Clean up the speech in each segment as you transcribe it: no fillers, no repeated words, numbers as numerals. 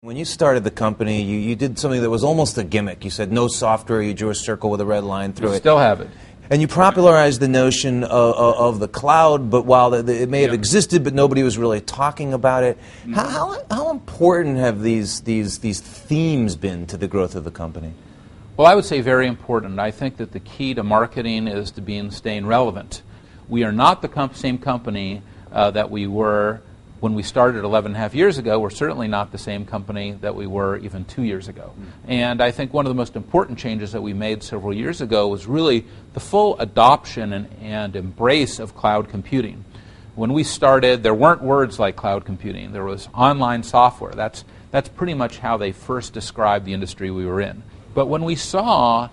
When you started the company, you did something that was almost a gimmick. You said no software, you drew a circle with a red line through it. Still have it. And you popularized the notion of the cloud, but while it may have existed, but nobody was really talking about it. How important have these themes been to the growth of the company? Well, I would say very important. I think that the key to marketing is to staying relevant. We are not the same company that we were when we started 11 and a half years ago. We're certainly not the same company that we were even 2 years ago. And I think one of the most important changes that we made several years ago was really the full adoption and embrace of cloud computing. When we started, there weren't words like cloud computing. There was online software. That's pretty much how they first described the industry we were in. But when we saw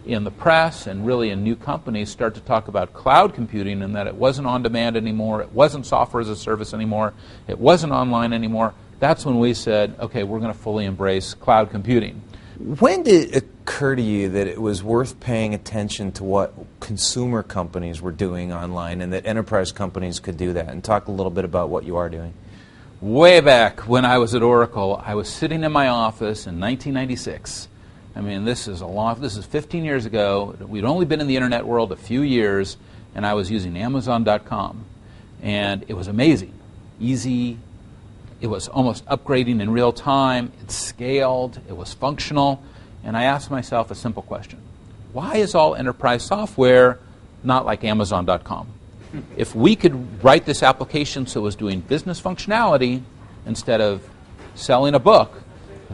in the press and really in new companies start to talk about cloud computing and that it wasn't on demand anymore, it wasn't software as a service anymore, it wasn't online anymore, that's when we said, okay, we're going to fully embrace cloud computing. When did it occur to you that it was worth paying attention to what consumer companies were doing online and that enterprise companies could do that? And talk a little bit about what you are doing. Way back when I was at Oracle, I was sitting in my office in 1996. I mean, this is 15 years ago. We'd only been in the internet world a few years, and I was using Amazon.com. And it was amazing, easy. It was almost upgrading in real time. It scaled. It was functional. And I asked myself a simple question. Why is all enterprise software not like Amazon.com? If we could write this application so it was doing business functionality instead of selling a book,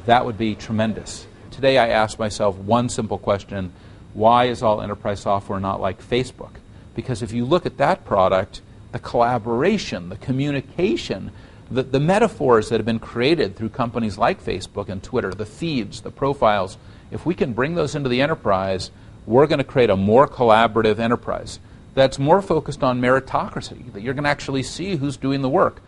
that would be tremendous. Today I ask myself one simple question: why is all enterprise software not like Facebook? Because if you look at that product, the collaboration, the communication, the metaphors that have been created through companies like Facebook and Twitter, the feeds, the profiles, if we can bring those into the enterprise, we're going to create a more collaborative enterprise that's more focused on meritocracy, that you're going to actually see who's doing the work.